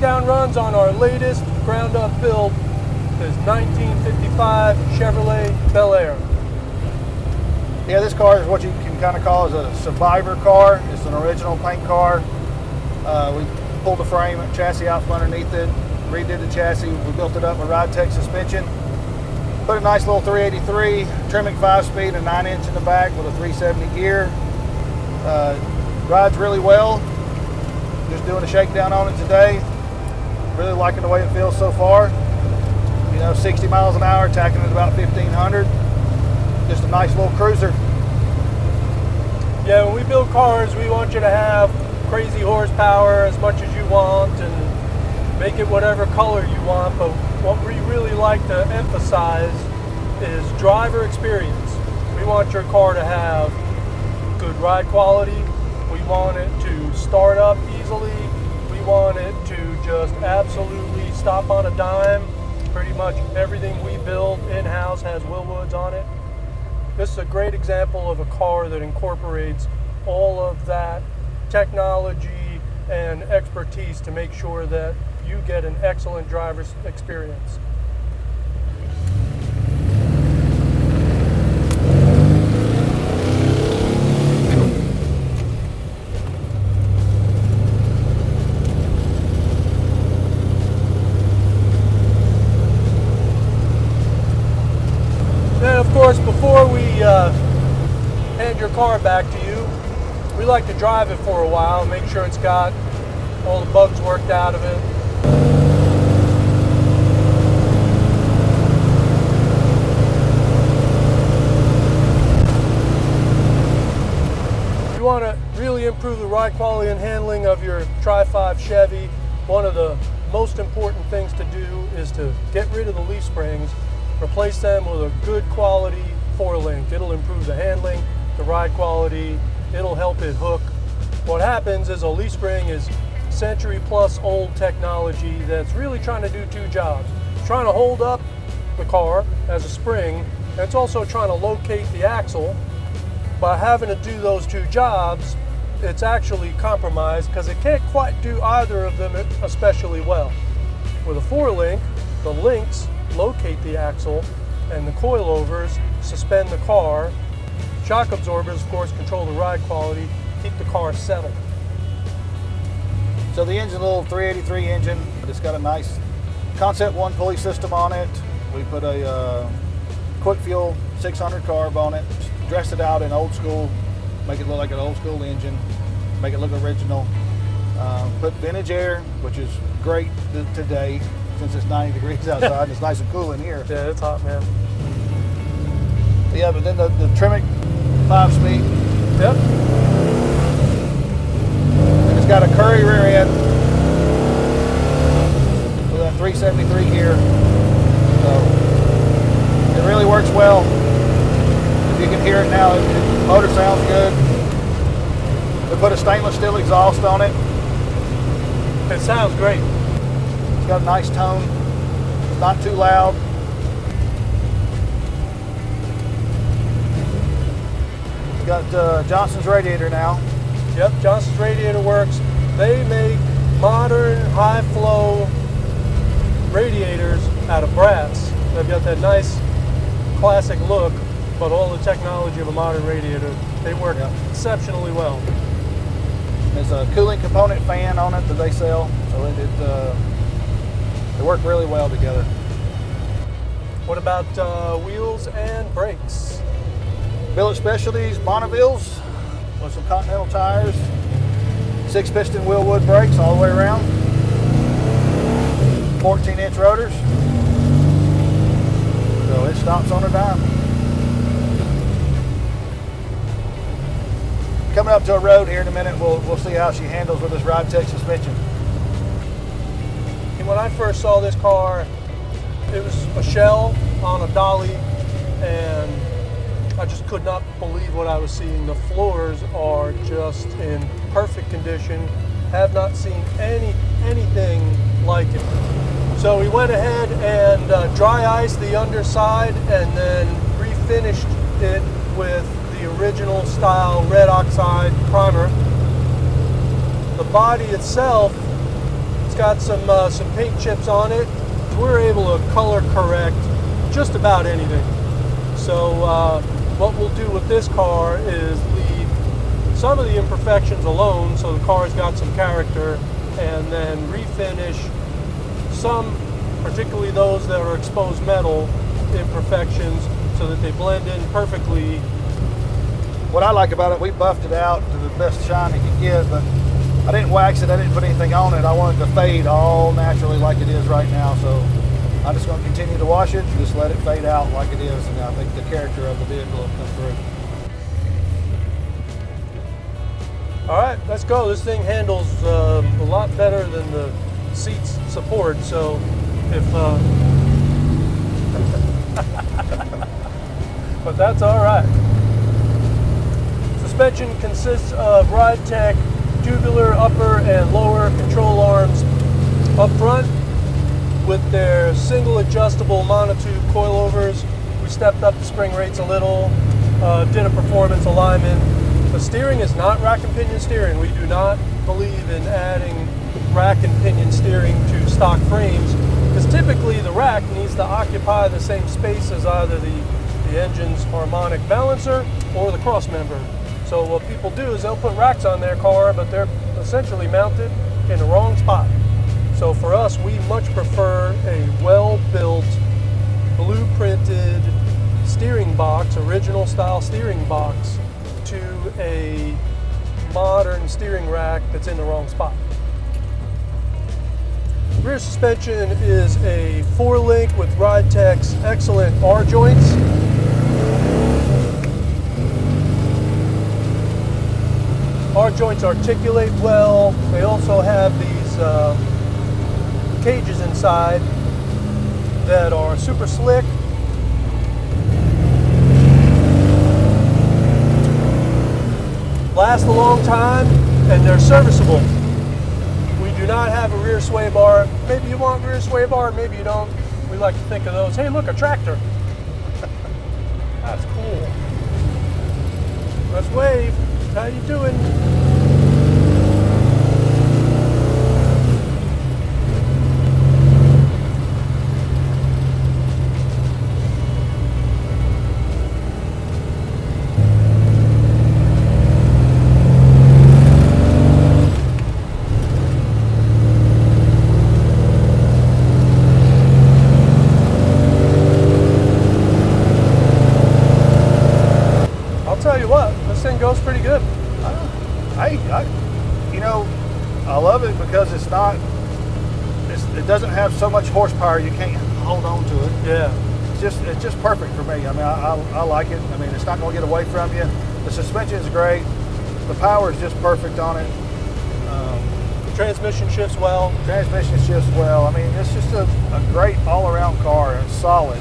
shakedown runs on our latest ground up build, this 1955 Chevrolet Bel Air. Yeah, this car is what you can kind of call as a survivor car. It's an original paint car. We pulled the frame and chassis out from underneath it, redid the chassis, we built it up with Ridetech suspension. Put a nice little 383 Tremec 5-speed and 9-inch in the back with a 370 gear. Rides really well. Just doing a shakedown on it today. Really liking the way it feels so far. You know, 60 miles an hour, tacking at about 1,500. Just a nice little cruiser. Yeah, when we build cars, we want you to have crazy horsepower as much as you want and make it whatever color you want, but what we really like to emphasize is driver experience. We want your car to have good ride quality. We want it to start up easily. We want it to just absolutely stop on a dime. Pretty much everything we build in-house has Wilwoods on it. This is a great example of a car that incorporates all of that technology and expertise to make sure that you get an excellent driver's experience. Then of course, before we hand your car back to you, we like to drive it for a while, make sure it's got all the bugs worked out of it. If you want to really improve the ride quality and handling of your Tri-5 Chevy, one of the most important things to do is to get rid of the leaf springs, replace them with a good quality 4-link. It'll improve the handling, the ride quality, it'll help it hook. What happens is a leaf spring is century-plus old technology that's really trying to do two jobs. It's trying to hold up the car as a spring, and it's also trying to locate the axle. By having to do those two jobs, it's actually compromised because it can't quite do either of them especially well. With a 4-link, the links locate the axle and the coilovers suspend the car. Shock absorbers, of course, control the ride quality, keep the car settled. So the engine's a little 383 engine. It's got a nice Concept One Pulley System on it. We put a quick fuel 600 carb on it, dressed it out in old school, make it look like an old school engine, make it look original. Put vintage air, which is great today since it's 90 degrees outside and it's nice and cool in here. Yeah, it's hot, man. Yeah, but then the Tremec 5-speed. Yep. And it's got a Currie rear end with a 373 gear. So it really works well. If you can hear it now, the motor sounds good. We put a stainless steel exhaust on it. It sounds great. It's got a nice tone. It's not too loud. It's got Johnson's radiator now. Yep, Johnson's radiator works. They make modern high-flow radiators out of brass. They've got that nice classic look, but all the technology of a modern radiator. They work exceptionally well. There's a cooling component fan on it that they sell, so they work really well together. What about wheels and brakes? Billet Specialties Bonneville's with some Continental tires, 6-piston Wilwood brakes all the way around, 14-inch rotors, so it stops on a dime. Coming up to a road here in a minute, we'll see how she handles with this Ridetech suspension. And when I first saw this car, it was a shell on a dolly, and I just could not believe what I was seeing. The floors are just in perfect condition. Have not seen anything like it. So we went ahead and dry iced the underside and then refinished it with the original style red oxide primer. The body itself It's got some paint chips on it. We're able to color correct just about anything. So what we'll do with this car is leave some of the imperfections alone, so the car's got some character, and then refinish some, particularly those that are exposed metal imperfections, so that they blend in perfectly. What I like about it, we buffed it out to the best shine it could get, but I didn't wax it, I didn't put anything on it. I want it to fade all naturally like it is right now, so I'm just going to continue to wash it and just let it fade out like it is, and I think the character of the vehicle will come through. All right, let's go. This thing handles a lot better than the seats support, so if but that's all right. Suspension consists of Ridetech tubular upper and lower control arms up front with their single adjustable monotube coilovers. We stepped up the spring rates a little, did a performance alignment. The steering is not rack and pinion steering. We do not believe in adding rack and pinion steering to stock frames, because typically the rack needs to occupy the same space as either the engine's harmonic balancer or the cross member. So what people do is they'll put racks on their car, but they're essentially mounted in the wrong spot. So for us, we much prefer a well-built, blueprinted steering box, original style steering box, to a modern steering rack that's in the wrong spot. Rear suspension is a 4-link with Ridetech's excellent R-joints. R-joints articulate well. They also have these cages inside that are super slick. Last a long time, and they're serviceable. We do not have a rear sway bar. Maybe you want rear sway bar, maybe you don't. We like to think of those. Hey, look, a tractor. That's cool. Let's wave. How you doing? Tell you what, this thing goes pretty good. I love it because it doesn't have so much horsepower you can't hold on to it. Yeah. It's just perfect for me. I mean, I like it. I mean, it's not going to get away from you. The suspension is great. The power is just perfect on it. The transmission shifts well. Transmission shifts well. I mean, it's just a great all-around car. It's solid.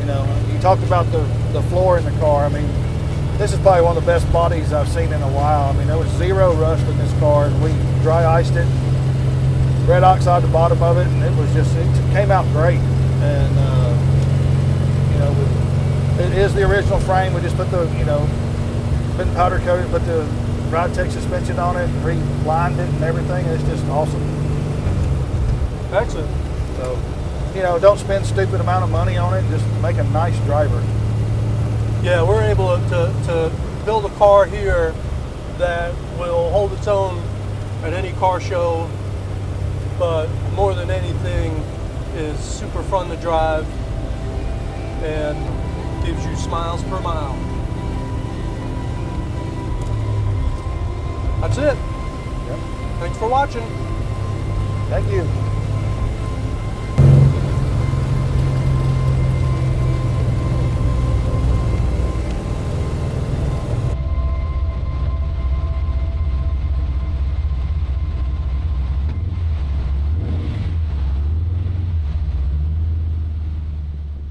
You know, you talked about the floor in the car. I mean, this is probably one of the best bodies I've seen in a while. I mean, there was zero rust in this car, and we dry iced it, red oxide the bottom of it, and it came out great. And it is the original frame. We just put been powder coated, put the Ridetech suspension on it, relined it and everything. It's just awesome. Excellent. So, don't spend stupid amount of money on it. Just make a nice driver. Yeah, we're able to build a car here that will hold its own at any car show, but more than anything is super fun to drive and gives you smiles per mile. That's it. Yep. Thanks for watching. Thank you.